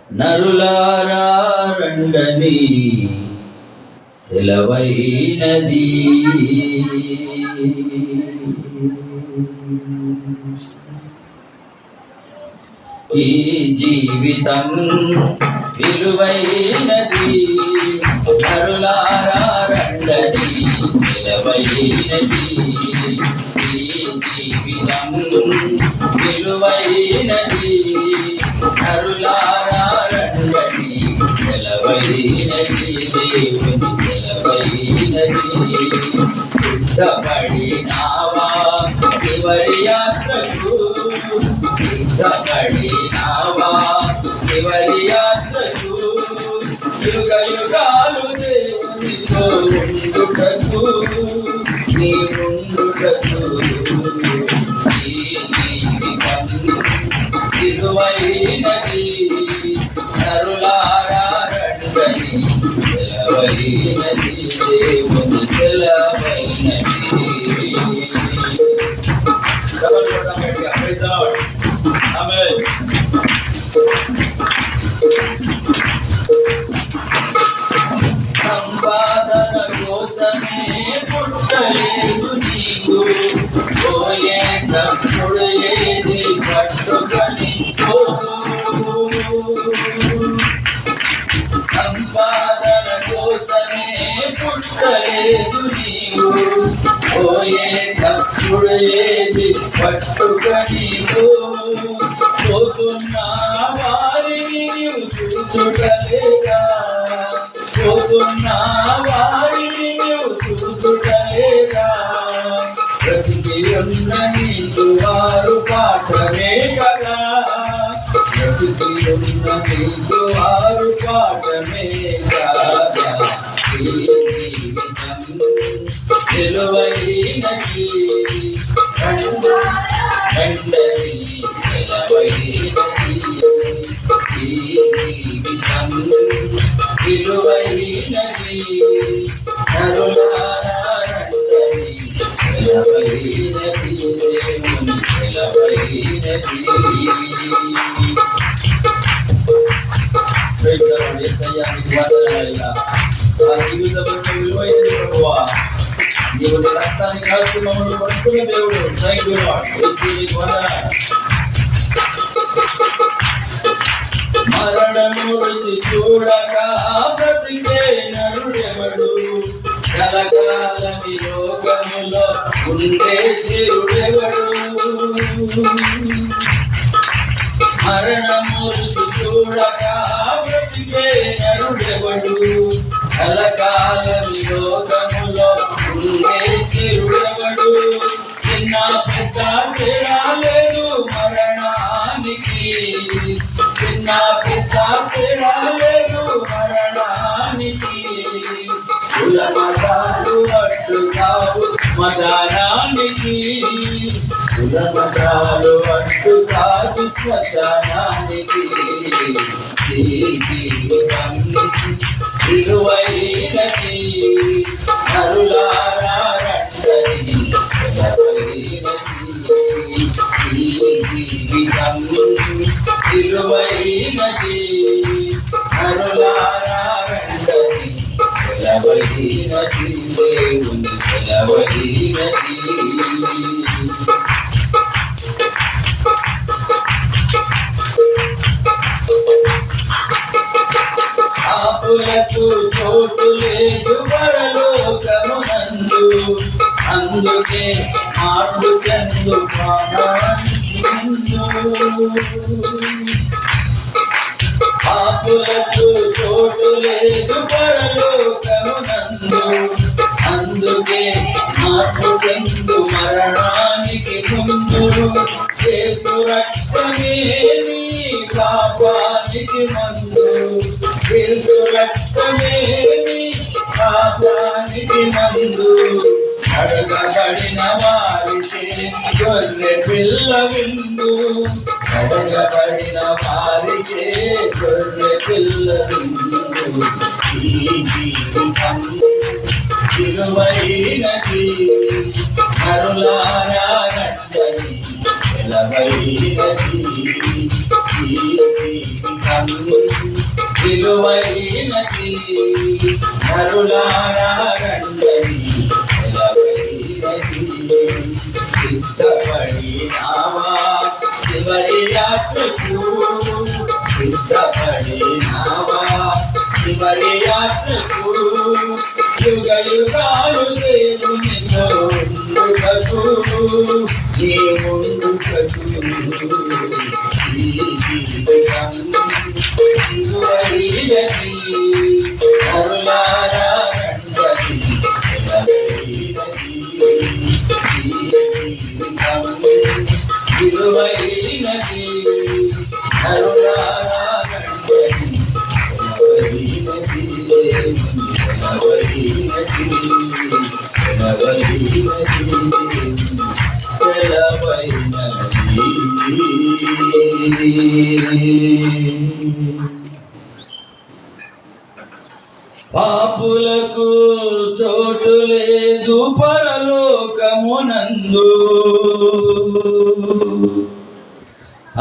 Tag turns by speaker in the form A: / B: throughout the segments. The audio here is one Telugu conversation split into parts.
A: నరులారా రండని సెలవైనది. ఈ జీవితం విలువైనది, నరులారా రండని సెలవైనది. ఈ జీవితం విలువైనది, నరులారా రండని సెలవైనది. దేవుని సెలవైనది. సిద్ధపడినావా చివరి యాత్రకు, సిద్ధపడినావా చివరి యాత్రకు, యుగ యుగాలు దేవునితో ఉండుటకు, నీ ఉండుటకు. ఈ జీవితం విలువైనది, నరులారా రండని సెలవైనది. దేవుని సెలవైనది. సంపాదన కోసమే పుట్టలేదు నీవు, పోయే తప్పుడు ఏది పట్టుకొని సంపాదన కోసమే పుట్టలేదు నీవు, పోయే తప్పుడు ఏది పట్టుకొని పోతున్న వారిని నీవు చూచుటలేగా, పోతున్న వారిని నీవు చూచుటలేగా. బ్రతికి ఉన్న నీకు వారు పాఠమే కదా, బ్రతికి ఉన్న నీకు వారు పాఠమే కదా. ఈ జీవితం విలువైనది, రండని సెలవైనది. ఈ జీవితం విలువైనది, నరులారా రండని సెలవైనది. దేవుని సెలవైనది. విలువైనది ప్రభువా, నీవు నీ రక్తాన్ని కాల్చి మమ్మల్ని పట్టుకునే దేవుడు. Thank you lord. మరణము రుచి చూడక బ్రతికే నరుడెవడు, కలకాలమి లోకములో ఉండే శివుడెవడు. మరణము రుచి చూడక బ్రతికే నరుడెవడు, కలకాలమి లోకములో ఉండే శివుడెవడు. చిన్న పెద్ద తేడా లేదు మరణానికి, చిన్న పెద్ద తేడా లేదు మరణానికి. కులమతాలు అడ్డు కావు శ్మశానానికి, కులమతాలు అడ్డు కాదు శ్మశానానికి. ఈ జీవితం విలువైనది, నరులారా రండని సెలవైనది. ఈ జీవితం విలువైనది, నరులారా రండని సెలవైనది. దేవుని సెలవైనది. పాపులకు చోటు లేదు పరలోకమునందు, అందుకే మార్పు చెందు పాపులకు చోటు లేదు పరలోకమునందు, అందుకే మార్పు చెందు మరణానికి ముందు. యేసు రక్తమే నీ పాపానికి మందు, యేసు రక్తమే నీ పాపానికి మందు. అడగబడిన వారికే గొర్రె పిల్ల విందు, అడగబడిన వారికే గొర్రె పిల్ల విందు. ఈ జీవితం విలువైనది, నరులారా రండని సెలవైనది. జీవితం విలువైనది, నరులారా రండని వెలవైనది. సిద్ధపడినావా చివరి యాత్రకు, సిద్ధపడినావా చివరి యాత్రకు, యుగ యుగాలు దేవునితో ఉండుటకు, నీ ముందుటకు. ఈ జీవితం విలువైనది, నరులారా రండని వెలవైనది. జీవితం విలువైనది, నరులారా రండని పాపులకు చోటు లేదు పరలోకమునందు,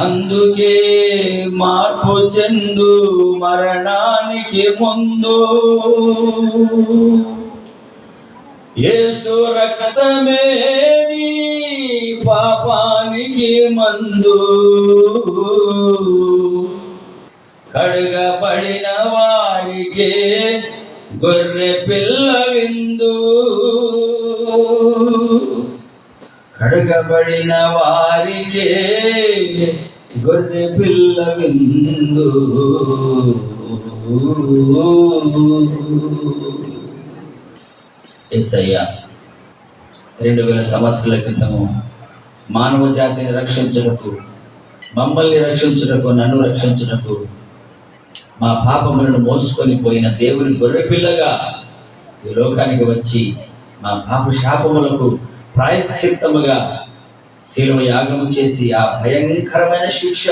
A: అందుకే మార్పు చెందు మరణానికి ముందు. యేసు రక్తమే నీ పాపానికి మందు, కడగబడిన వారికే గొర్రె పిల్ల విందు, కడగబడిన వారికే గొర్రె పిల్ల విందు. యేసయ్యా 2000 సంవత్సరాల క్రితము మానవ జాతిని రక్షించుటకు, మమ్మల్ని రక్షించుటకు, నన్ను రక్షించుటకు, మా పాపములను మోసుకొని పోయిన దేవుని గొర్రెపిల్లగా ఈ లోకానికి వచ్చి మా పాప శాపములకు ప్రాయశ్చిత్తముగా శిలువ యాగము చేసి ఆ భయంకరమైన శిక్ష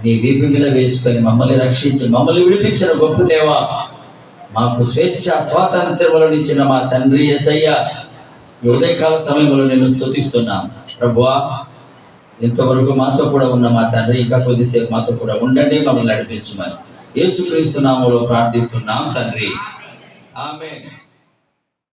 A: నీ వీపు మీద వేసుకొని మమ్మల్ని రక్షించి మమ్మల్ని విడిపించిన గొప్ప దేవా, మాకు స్వేచ్ఛ స్వాతంత్ర్యములను ఇచ్చిన మా తండ్రి యేసయ్యా, ఈ ఉదయకాల సమయంలో నేను స్తుతిస్తున్నాం. ప్రభువా, ఇంతవరకు మాతో కూడా ఉన్న మా తండ్రి ఇంకా కొద్దిసేపు మాతో కూడా ఉండండి, మమ్మల్ని నడిపించమని యేసుక్రీస్తు నామములో ప్రార్థిస్తున్నాం తండ్రి. ఆమేన్.